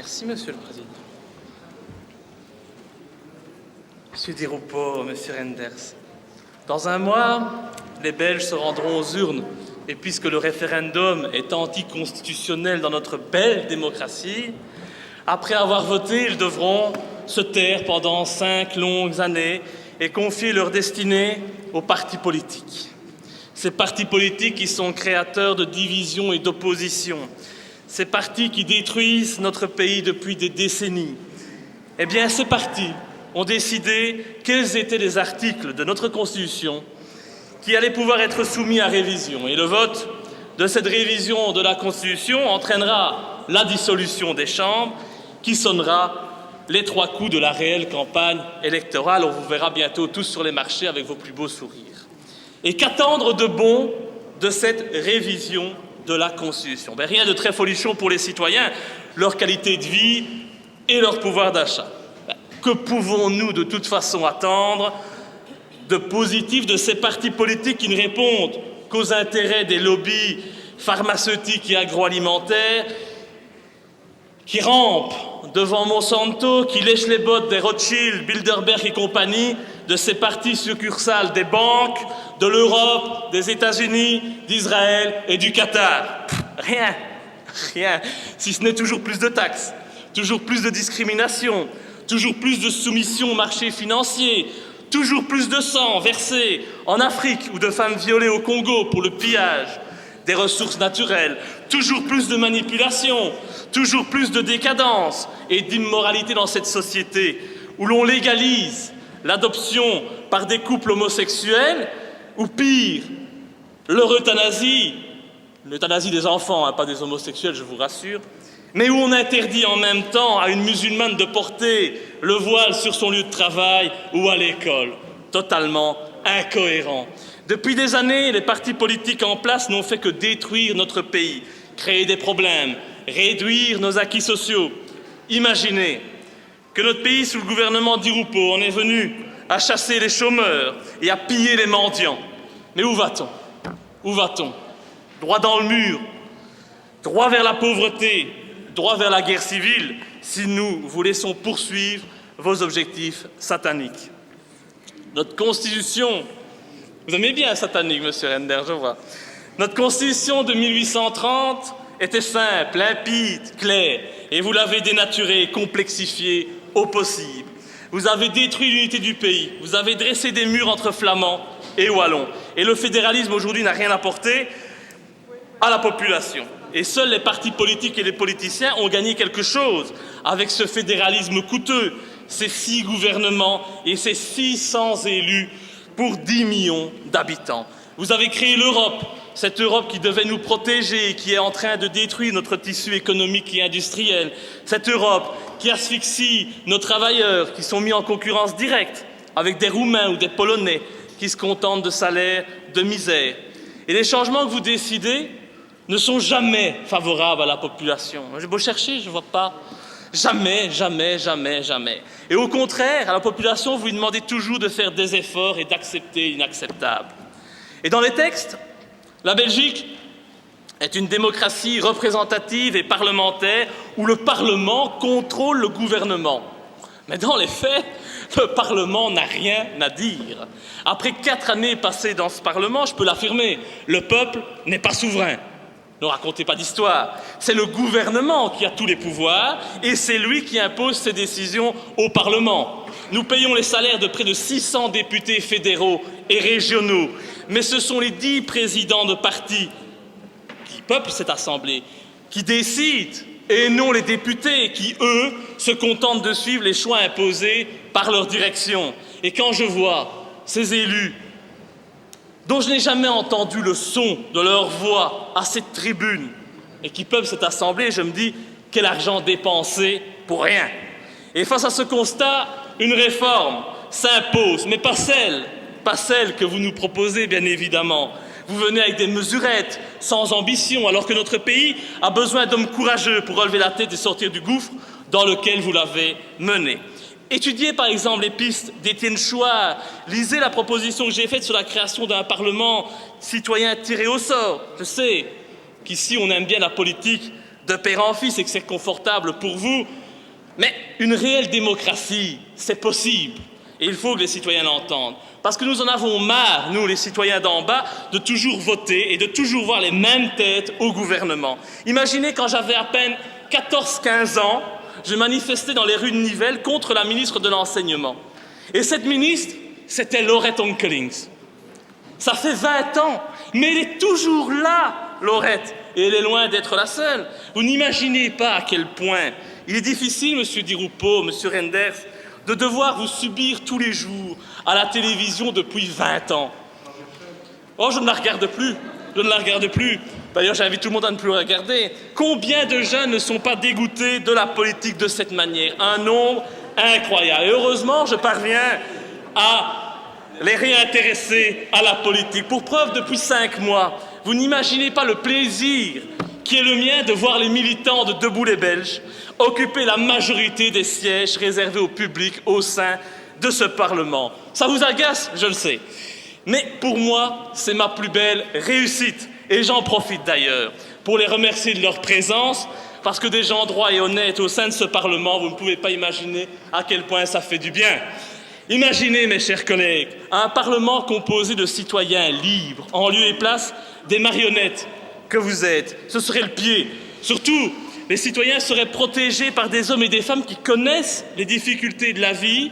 Merci, Monsieur le Président. Monsieur Di Rupo, Monsieur Renders, dans un mois, les Belges se rendront aux urnes. Et puisque le référendum est anticonstitutionnel dans notre belle démocratie, après avoir voté, ils devront se taire pendant 5 longues années et confier leur destinée aux partis politiques. Ces partis politiques qui sont créateurs de divisions et d'oppositions, ces partis qui détruisent notre pays depuis des décennies. Eh bien, ces partis ont décidé quels étaient les articles de notre Constitution qui allaient pouvoir être soumis à révision. Et le vote de cette révision de la Constitution entraînera la dissolution des chambres qui sonnera les 3 coups de la réelle campagne électorale. On vous verra bientôt tous sur les marchés avec vos plus beaux sourires. Et qu'attendre de bon de cette révision de la Constitution? Rien de très folichon pour les citoyens, leur qualité de vie et leur pouvoir d'achat. Que pouvons-nous de toute façon attendre de positif de ces partis politiques qui ne répondent qu'aux intérêts des lobbies pharmaceutiques et agroalimentaires, qui rampent devant Monsanto, qui lèchent les bottes des Rothschild, Bilderberg et compagnie, de ces partis succursales des banques, de l'Europe, des États-Unis, d'Israël et du Qatar? Rien, si ce n'est toujours plus de taxes, toujours plus de discrimination, toujours plus de soumission au marché financier, toujours plus de sang versé en Afrique ou de femmes violées au Congo pour le pillage des ressources naturelles, toujours plus de manipulation, toujours plus de décadence et d'immoralité dans cette société où l'on légalise l'adoption par des couples homosexuels ou pire, l'euthanasie des enfants, pas des homosexuels, je vous rassure, mais où on interdit en même temps à une musulmane de porter le voile sur son lieu de travail ou à l'école. Totalement incohérent. Depuis des années, les partis politiques en place n'ont fait que détruire notre pays, créer des problèmes, réduire nos acquis sociaux. Imaginez que notre pays, sous le gouvernement Di Rupo, en est venu à chasser les chômeurs et à piller les mendiants. Mais où va-t-on? Où va-t-on? Droit dans le mur, droit vers la pauvreté, droit vers la guerre civile, si nous vous laissons poursuivre vos objectifs sataniques. Notre Constitution, vous aimez bien satanique, Monsieur Renders, je vois. Notre Constitution de 1830 était simple, limpide, claire, et vous l'avez dénaturée, complexifiée au possible. Vous avez détruit l'unité du pays, vous avez dressé des murs entre flamands et wallons. Et le fédéralisme aujourd'hui n'a rien apporté à la population. Et seuls les partis politiques et les politiciens ont gagné quelque chose avec ce fédéralisme coûteux, ces 6 gouvernements et ces 600 élus pour 10 millions d'habitants. Vous avez créé l'Europe, cette Europe qui devait nous protéger et qui est en train de détruire notre tissu économique et industriel. Cette Europe qui asphyxie nos travailleurs qui sont mis en concurrence directe avec des Roumains ou des Polonais qui se contentent de salaires de misère. Et les changements que vous décidez ne sont jamais favorables à la population. J'ai beau chercher, je ne vois pas. Jamais. Et au contraire, à la population, vous lui demandez toujours de faire des efforts et d'accepter l'inacceptable. Et dans les textes, la Belgique est une démocratie représentative et parlementaire où le Parlement contrôle le gouvernement. Mais dans les faits, le Parlement n'a rien à dire. Après 4 années passées dans ce Parlement, je peux l'affirmer, le peuple n'est pas souverain. Ne racontez pas d'histoire. C'est le gouvernement qui a tous les pouvoirs et c'est lui qui impose ses décisions au Parlement. Nous payons les salaires de près de 600 députés fédéraux et régionaux, mais ce sont les 10 présidents de partis qui peuplent cette assemblée, qui décident, et non les députés qui, eux, se contentent de suivre les choix imposés par leur direction. Et quand je vois ces élus dont je n'ai jamais entendu le son de leur voix à cette tribune et qui peuplent cette assemblée, je me dis quel argent dépensé pour rien. Et face à ce constat, une réforme s'impose, mais pas celle que vous nous proposez, bien évidemment. Vous venez avec des mesurettes, sans ambition, alors que notre pays a besoin d'hommes courageux pour relever la tête et sortir du gouffre dans lequel vous l'avez mené. Étudiez par exemple les pistes d'Étienne Chouard, lisez la proposition que j'ai faite sur la création d'un parlement citoyen tiré au sort. Je sais qu'ici on aime bien la politique de père en fils et que c'est confortable pour vous. Mais une réelle démocratie, c'est possible. Et il faut que les citoyens l'entendent. Parce que nous en avons marre, nous les citoyens d'en bas, de toujours voter et de toujours voir les mêmes têtes au gouvernement. Imaginez quand j'avais à peine 14-15 ans, je manifestais dans les rues de Nivelles contre la ministre de l'Enseignement. Et cette ministre, c'était Laurette Onkelings. Ça fait 20 ans, mais elle est toujours là, Laurette. Et elle est loin d'être la seule. Vous n'imaginez pas à quel point il est difficile, monsieur Di Rupo, monsieur Renders, de devoir vous subir tous les jours à la télévision depuis 20 ans. Oh, je ne la regarde plus. Je ne la regarde plus. D'ailleurs, j'invite tout le monde à ne plus la regarder. Combien de jeunes ne sont pas dégoûtés de la politique de cette manière? Un nombre incroyable. Et heureusement, je parviens à les réintéresser à la politique. Pour preuve, depuis 5 mois, vous n'imaginez pas le plaisir qui est le mien de voir les militants de Debout les Belges occuper la majorité des sièges réservés au public au sein de ce Parlement. Ça vous agace, je le sais. Mais pour moi, c'est ma plus belle réussite. Et j'en profite d'ailleurs pour les remercier de leur présence, parce que des gens droits et honnêtes au sein de ce Parlement, vous ne pouvez pas imaginer à quel point ça fait du bien. Imaginez, mes chers collègues, un Parlement composé de citoyens libres, en lieu et place des marionnettes que vous êtes. Ce serait le pied. Surtout, les citoyens seraient protégés par des hommes et des femmes qui connaissent les difficultés de la vie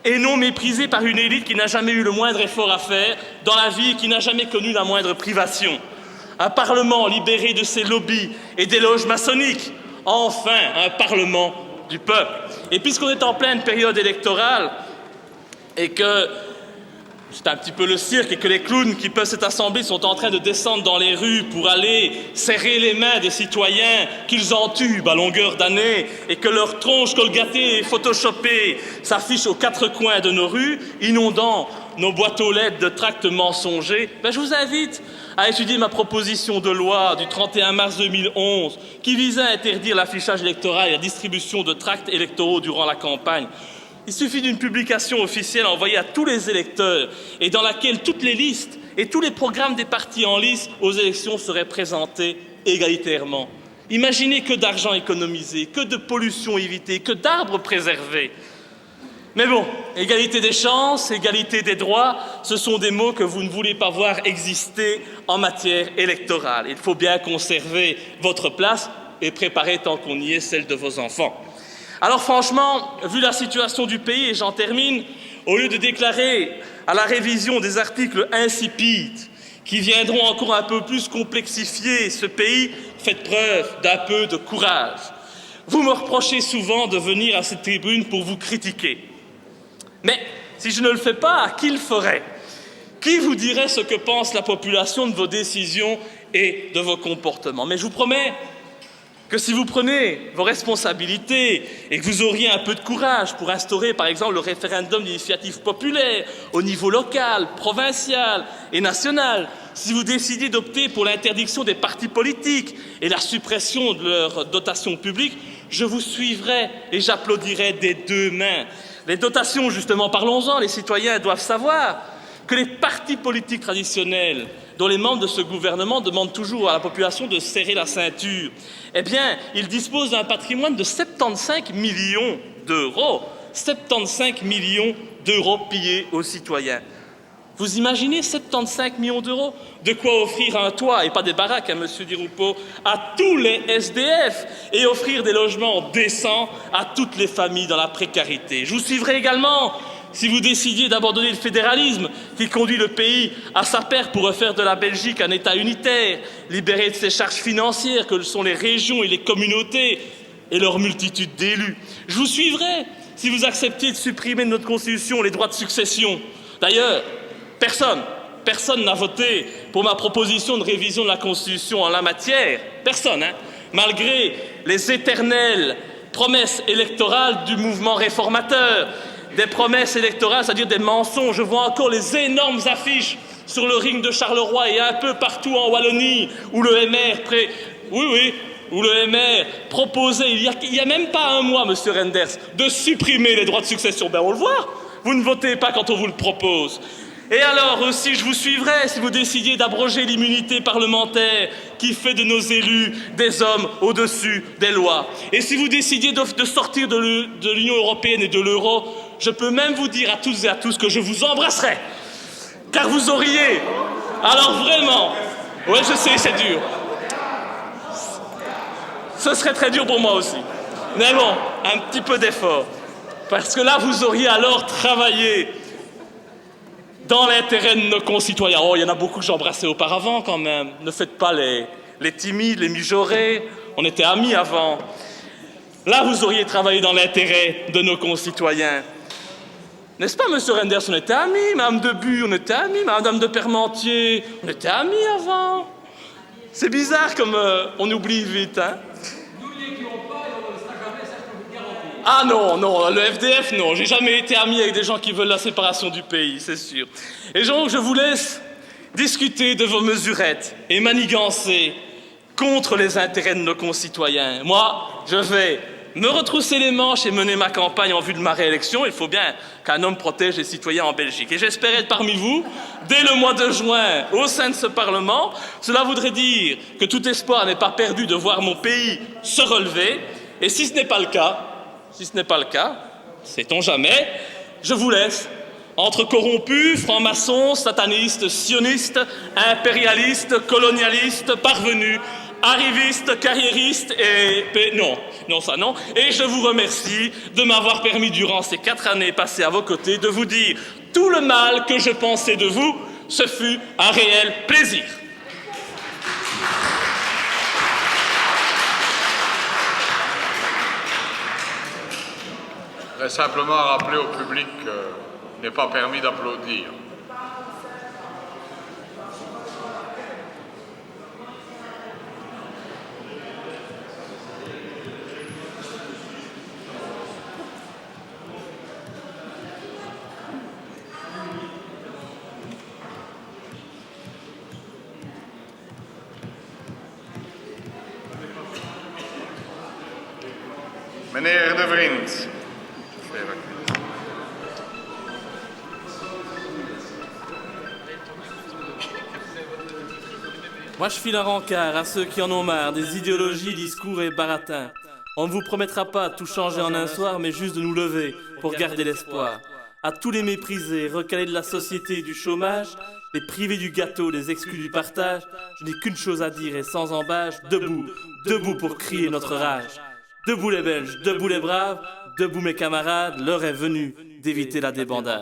et non méprisés par une élite qui n'a jamais eu le moindre effort à faire dans la vie et qui n'a jamais connu la moindre privation. Un Parlement libéré de ses lobbies et des loges maçonniques. Enfin, un Parlement du peuple. Et puisqu'on est en pleine période électorale et que c'est un petit peu le cirque et que les clowns qui peuvent s'être assemblés sont en train de descendre dans les rues pour aller serrer les mains des citoyens qu'ils entubent à longueur d'année et que leurs tronches colgatées et photoshopées s'affichent aux 4 coins de nos rues, inondant nos boîtes aux lettres de tracts mensongers, je vous invite à étudier ma proposition de loi du 31 mars 2011 qui visait à interdire l'affichage électoral et la distribution de tracts électoraux durant la campagne. Il suffit d'une publication officielle envoyée à tous les électeurs et dans laquelle toutes les listes et tous les programmes des partis en lice aux élections seraient présentés égalitairement. Imaginez que d'argent économisé, que de pollution évitée, que d'arbres préservés. Mais bon, égalité des chances, égalité des droits, ce sont des mots que vous ne voulez pas voir exister en matière électorale. Il faut bien conserver votre place et préparer, tant qu'on y est, celle de vos enfants. Alors franchement, vu la situation du pays, et j'en termine, au lieu de déclarer à la révision des articles insipides qui viendront encore un peu plus complexifier ce pays, faites preuve d'un peu de courage. Vous me reprochez souvent de venir à cette tribune pour vous critiquer. Mais si je ne le fais pas, qui le ferait? Qui vous dirait ce que pense la population de vos décisions et de vos comportements? Mais je vous promets que si vous prenez vos responsabilités et que vous auriez un peu de courage pour instaurer, par exemple, le référendum d'initiative populaire au niveau local, provincial et national, si vous décidiez d'opter pour l'interdiction des partis politiques et la suppression de leur dotation publique, je vous suivrai et j'applaudirai des 2 mains. Les dotations, justement, parlons-en, les citoyens doivent savoir que les partis politiques traditionnels, dont les membres de ce gouvernement demandent toujours à la population de serrer la ceinture, eh bien, ils disposent d'un patrimoine de 75 millions d'euros. 75 millions d'euros pillés aux citoyens. Vous imaginez 75 millions d'euros? De quoi offrir un toit, et pas des baraques, monsieur Di Rupo, à tous les SDF et offrir des logements décents à toutes les familles dans la précarité. Je vous suivrai également si vous décidiez d'abandonner le fédéralisme qui conduit le pays à sa perte pour refaire de la Belgique un État unitaire, libéré de ses charges financières que sont les régions et les communautés et leur multitude d'élus. Je vous suivrai si vous acceptiez de supprimer de notre Constitution les droits de succession. D'ailleurs, personne n'a voté pour ma proposition de révision de la Constitution en la matière. Personne, malgré les éternelles promesses électorales du mouvement réformateur. Des promesses électorales, c'est-à-dire des mensonges. Je vois encore les énormes affiches sur le ring de Charleroi et un peu partout en Wallonie où le MR proposait, il y a même pas un mois, monsieur Renders, de supprimer les droits de succession. On le voit, vous ne votez pas quand on vous le propose. Et alors aussi, je vous suivrai si vous décidiez d'abroger l'immunité parlementaire qui fait de nos élus des hommes au-dessus des lois. Et si vous décidiez de sortir de l'Union européenne et de l'euro, je peux même vous dire à toutes et à tous que je vous embrasserai. Car vous auriez, alors vraiment, ouais je sais, c'est dur. Ce serait très dur pour moi aussi. Mais bon, un petit peu d'effort. Parce que là, vous auriez alors travaillé dans l'intérêt de nos concitoyens. Oh, il y en a beaucoup que j'embrassais auparavant quand même. Ne faites pas les timides, les mijaurés. On était amis avant. Là, vous auriez travaillé dans l'intérêt de nos concitoyens. N'est-ce pas, monsieur Renders, on était amis. Madame Debu, on était amis. Madame de Permentier, on était amis avant. C'est bizarre comme on oublie vite, hein. Ah non, non, le FDF, non. J'ai jamais été ami avec des gens qui veulent la séparation du pays, c'est sûr. Et donc, je vous laisse discuter de vos mesurettes et manigancer contre les intérêts de nos concitoyens. Moi, je vais me retrousser les manches et mener ma campagne en vue de ma réélection. Il faut bien qu'un homme protège les citoyens en Belgique. Et j'espère être parmi vous dès le mois de juin au sein de ce Parlement. Cela voudrait dire que tout espoir n'est pas perdu de voir mon pays se relever. Et si ce n'est pas le cas, sait-on jamais, je vous laisse entre corrompus, francs-maçons, satanistes, sionistes, impérialistes, colonialistes, parvenus, arrivistes, carriéristes et... Non. Et je vous remercie de m'avoir permis durant ces 4 années passées à vos côtés de vous dire tout le mal que je pensais de vous. Ce fut un réel plaisir. Je voudrais simplement rappeler au public qu'il n'est pas permis d'applaudir. Meneer De Vriend. Moi, je file un rencard à ceux qui en ont marre des idéologies, discours et baratins. On ne vous promettra pas de tout changer en un soir, mais juste de nous lever pour garder l'espoir. À tous les méprisés, recalés de la société et du chômage, les privés du gâteau, les exclus du partage, je n'ai qu'une chose à dire et sans embâche, debout, debout pour crier notre rage. Debout les Belges, debout les braves, debout mes camarades, l'heure est venue d'éviter la débandade.